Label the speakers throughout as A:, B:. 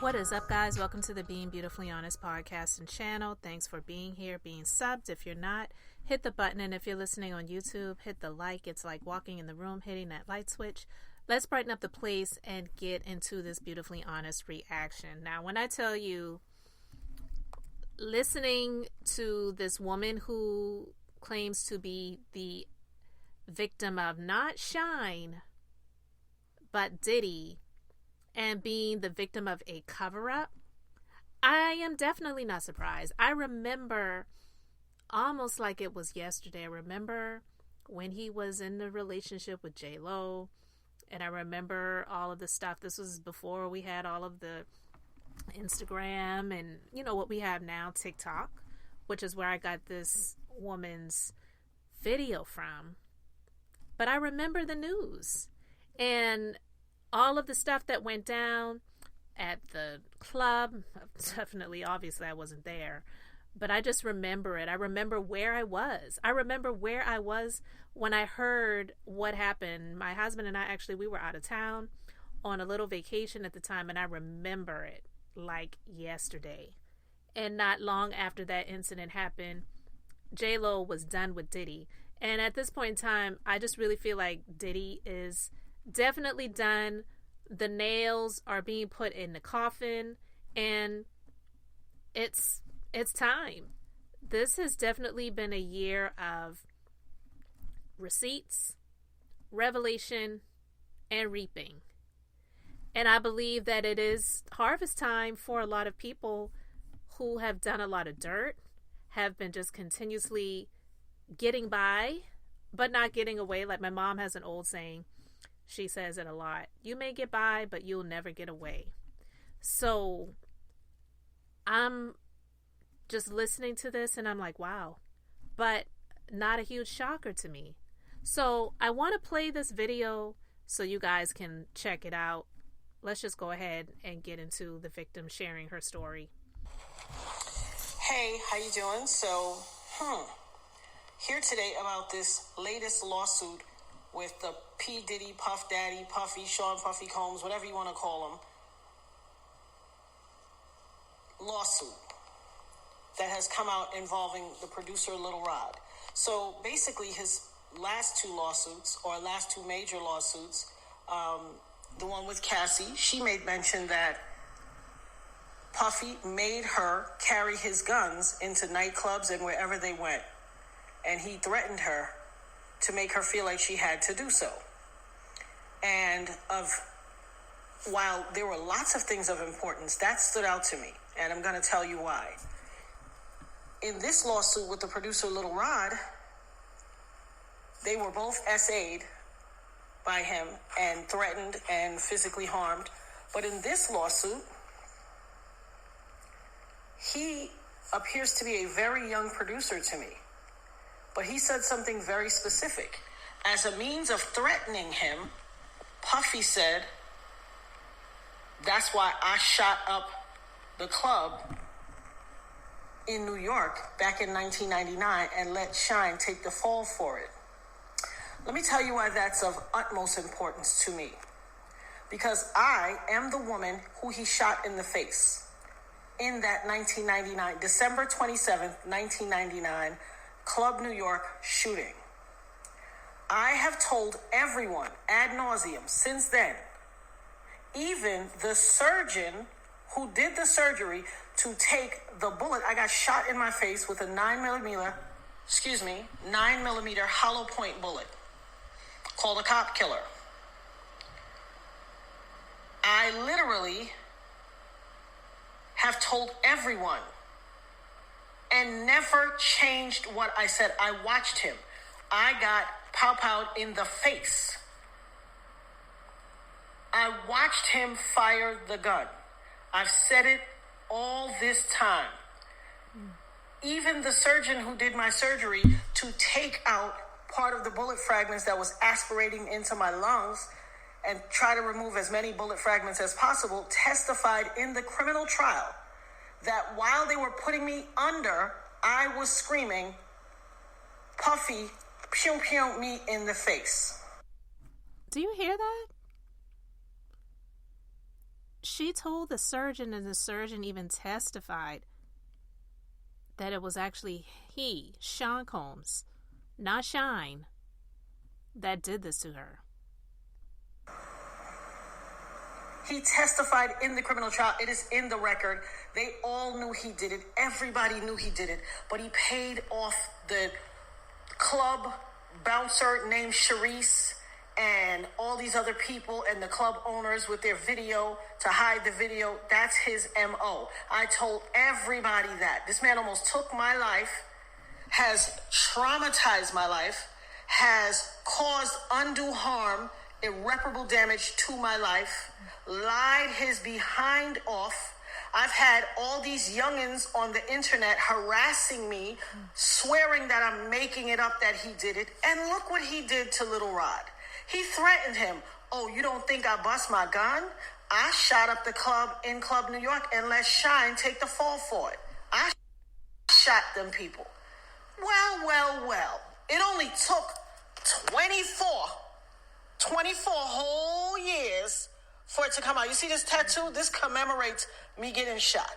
A: What is up, guys? Welcome to the Being Beautifully Honest podcast and channel. Thanks for being here, being subbed. If you're not, hit the button. And if you're listening on YouTube, hit the like. It's like walking in the room, hitting that light switch. Let's brighten up the place and get into this beautifully honest reaction. Now, when I tell you, listening to this woman who claims to be the victim of not Shyne, but Diddy, and being the victim of a cover-up, I am definitely not surprised. I remember almost like it was yesterday. I remember when he was in the relationship with J-Lo, and I remember all of the stuff. This was before we had all of the Instagram and, you know, what we have now, TikTok, which is where I got this woman's video from. But I remember the news and all of the stuff that went down at the club. Definitely, obviously, I wasn't there, but I just remember it. I remember where I was. I remember where I was when I heard what happened. My husband and I, actually, we were out of town on a little vacation at the time, and I remember it like yesterday. And not long after that incident happened, J-Lo was done with Diddy. And at this point in time, I just really feel like Diddy is definitely done. The nails are being put in the coffin, and it's time. This has definitely been a year of receipts, revelation, and reaping. And I believe that it is harvest time for a lot of people who have done a lot of dirt, have been just continuously getting by, but not getting away. Like my mom has an old saying. She says it a lot. You may get by, but you'll never get away. So I'm just listening to this and I'm like, wow, but not a huge shocker to me. So I want to play this video so you guys can check it out. Let's just go ahead and get into the victim sharing her story.
B: Hey, how you doing? So, here today about this latest lawsuit with the P. Diddy, Puff Daddy, Puffy, Sean Puffy Combs, whatever you want to call him, lawsuit that has come out involving the producer Lil Rod. So basically his last two lawsuits, or last two major lawsuits, the one with Cassie, she made mention that Puffy made her carry his guns into nightclubs and wherever they went. And he threatened her to make her feel like she had to do so. And while there were lots of things of importance, that stood out to me. And I'm going to tell you why. In this lawsuit with the producer Lil Rod, they were both SA'd by him and threatened and physically harmed. But in this lawsuit, he appears to be a very young producer to me. But he said something very specific. As a means of threatening him, Puffy said, that's why I shot up the club in New York back in 1999 and let Shyne take the fall for it. Let me tell you why that's of utmost importance to me. Because I am the woman who he shot in the face in that 1999, December 27th, 1999, Club New York shooting. I have told everyone ad nauseum since then, even the surgeon who did the surgery to take the bullet. I got shot in my face with a 9 millimeter hollow point bullet called a cop killer. I literally have told everyone and never changed what I said. I watched him. I got pow-powed in the face. I watched him fire the gun. I've said it all this time. Even the surgeon who did my surgery to take out part of the bullet fragments that was aspirating into my lungs and try to remove as many bullet fragments as possible testified in the criminal trial that while they were putting me under, I was screaming, Puffy, pew pew me in the face.
A: Do you hear that? she told the surgeon, and the surgeon even testified that it was actually he, Sean Combs, not Shyne, that did this to her.
B: He testified in the criminal trial. It is in the record. They all knew he did it. Everybody knew he did it. But he paid off the club bouncer named Charisse and all these other people and the club owners with their video to hide the video. That's his MO. I told everybody that. This man almost took my life, has traumatized my life, has caused undue harm, irreparable damage to my life, lied his behind off. I've had all these youngins on the internet harassing me, swearing that I'm making it up that he did it. And look what he did to Little Rod. He threatened him. Oh, you don't think I bust my gun? I shot up the club in Club New York and let Shyne take the fall for it. I shot them people. Well. It only took 24 whole years for it to come out. You see this tattoo? This commemorates me getting shot.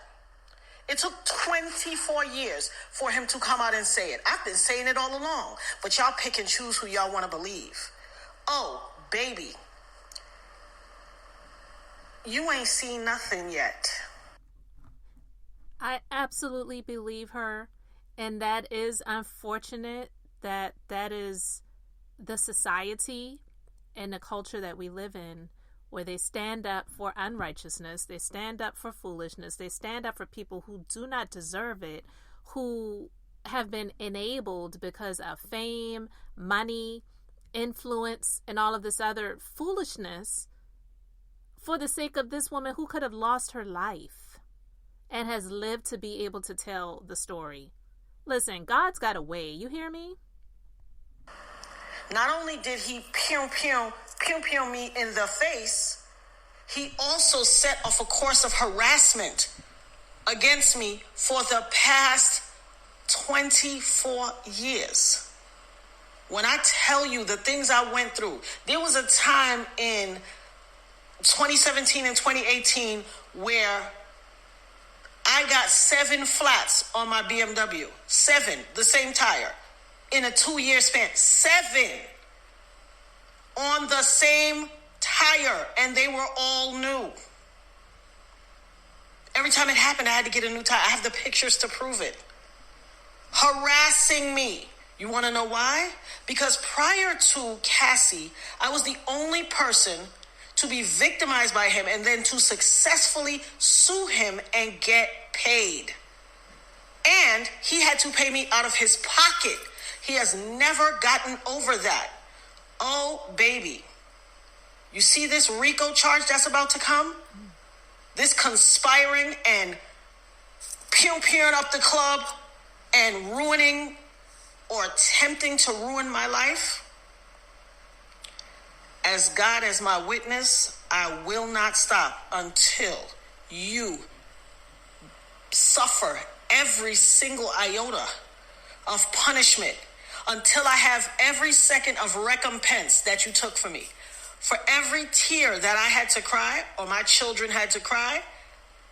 B: It took 24 years for him to come out and say it. I've been saying it all along, but y'all pick and choose who y'all want to believe. Oh, baby, you ain't seen nothing yet.
A: I absolutely believe her, and that is unfortunate that is the society and the culture that we live in, where they stand up for unrighteousness, they stand up for foolishness, they stand up for people who do not deserve it, who have been enabled because of fame, money, influence, and all of this other foolishness for the sake of this woman who could have lost her life and has lived to be able to tell the story. Listen, God's got a way. You hear me?
B: Not only did he pew me in the face, he also set off a course of harassment against me for the past 24 years. When I tell you the things I went through, there was a time in 2017 and 2018 where I got 7 flats on my BMW. 7, the same tire. In a 2-year span, 7 on the same tire, and they were all new. Every time it happened, I had to get a new tire. I have the pictures to prove it. Harassing me. You want to know why? Because prior to Cassie, I was the only person to be victimized by him and then to successfully sue him and get paid. And he had to pay me out of his pocket. He has never gotten over that. Oh, baby. You see this RICO charge that's about to come? This conspiring and pew-pewing up the club and ruining or attempting to ruin my life? As God as my witness, I will not stop until you suffer every single iota of punishment, until I have every second of recompense that you took from me. For every tear that I had to cry or my children had to cry,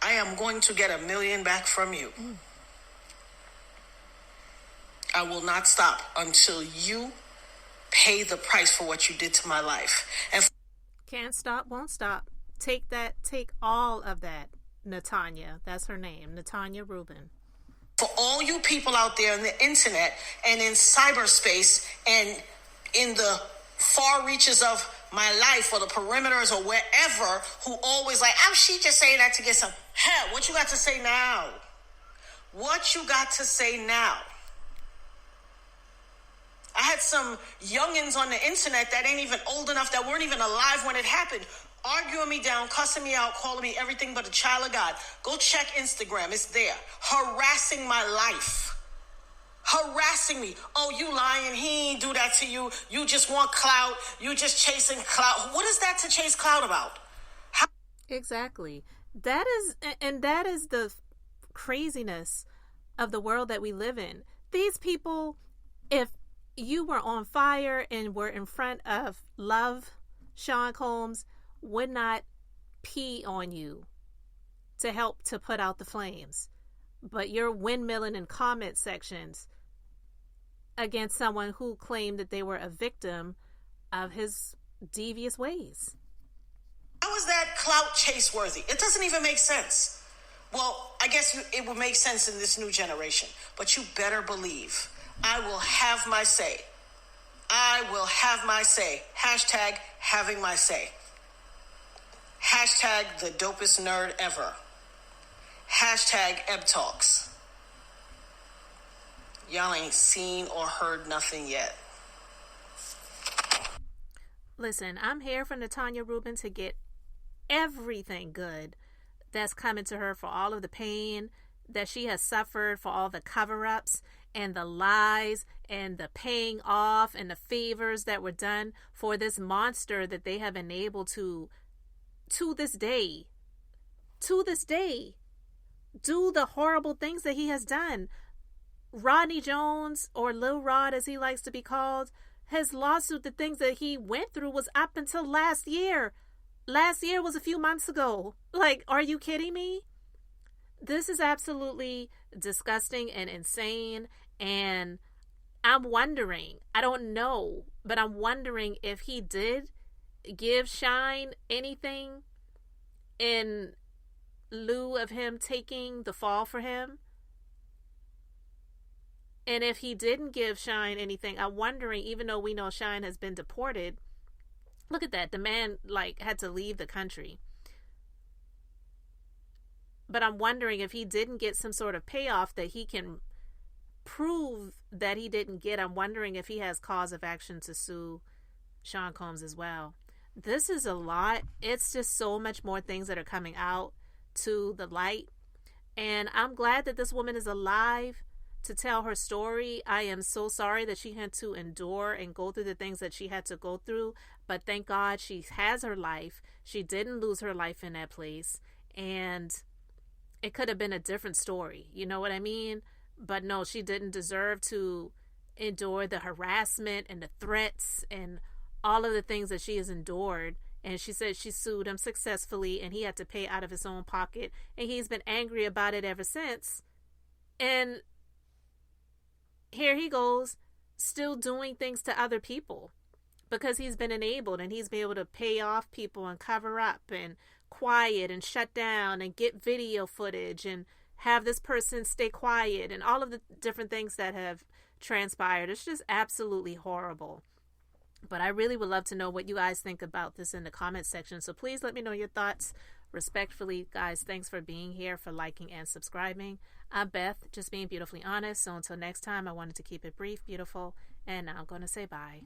B: I am going to get $1 million back from you. I will not stop until you pay the price for what you did to my life. And
A: can't stop, won't stop. Take all of that, Natanya. That's her name, nataniareuben.
B: For all you people out there on the internet and in cyberspace and in the far reaches of my life or the perimeters or wherever, who always like, oh, she just saying that to get some. Hell, what you got to say now? What you got to say now? I had some youngins on the internet that ain't even old enough, that weren't even alive when it happened, arguing me down, cussing me out, calling me everything but a child of God. Go check Instagram. It's there. Harassing my life. Harassing me. Oh, you lying. He ain't do that to you. You just want clout. You just chasing clout. What is that to chase clout about?
A: Exactly. That is the craziness of the world that we live in. These people, if you were on fire and were in front of Love, Sean Combs, would not pee on you to help to put out the flames, but you're windmilling in comment sections against someone who claimed that they were a victim of his devious ways.
B: How is that clout chase worthy? It doesn't even make sense. Well, I guess it will make sense in this new generation, but you better believe I will have my say. I will have my say. Hashtag having my say. Hashtag the dopest nerd ever. Hashtag Eb Talks. Y'all ain't seen or heard nothing yet.
A: Listen, I'm here for nataniareuben to get everything good that's coming to her, for all of the pain that she has suffered, for all the cover-ups and the lies and the paying off and the favors that were done for this monster that they have been able to this day, do the horrible things that he has done. Rodney Jones, or Lil Rod as he likes to be called, his lawsuit, the things that he went through was up until last year. Last year was a few months ago. Like, are you kidding me? This is absolutely disgusting and insane. And I'm wondering, I don't know, but I'm wondering if he did give Shyne anything in lieu of him taking the fall for him. And if he didn't give Shyne anything, I'm wondering, even though we know Shyne has been deported, look at that, the man had to leave the country. But I'm wondering if he didn't get some sort of payoff that he can prove that he didn't get. I'm wondering if he has cause of action to sue Sean Combs as well. This is a lot. It's just so much more things that are coming out to the light. And I'm glad that this woman is alive to tell her story. I am so sorry that she had to endure and go through the things that she had to go through. But thank God she has her life. She didn't lose her life in that place. And it could have been a different story. You know what I mean? But no, she didn't deserve to endure the harassment and the threats and all of the things that she has endured. And she said she sued him successfully and he had to pay out of his own pocket. And he's been angry about it ever since. And here he goes, still doing things to other people because he's been enabled and he's been able to pay off people and cover up and quiet and shut down and get video footage and have this person stay quiet and all of the different things that have transpired. It's just absolutely horrible. But I really would love to know what you guys think about this in the comment section. So please let me know your thoughts. Respectfully, guys, thanks for being here, for liking and subscribing. I'm Beth, just being beautifully honest. So until next time, I wanted to keep it brief, beautiful, and now I'm going to say bye.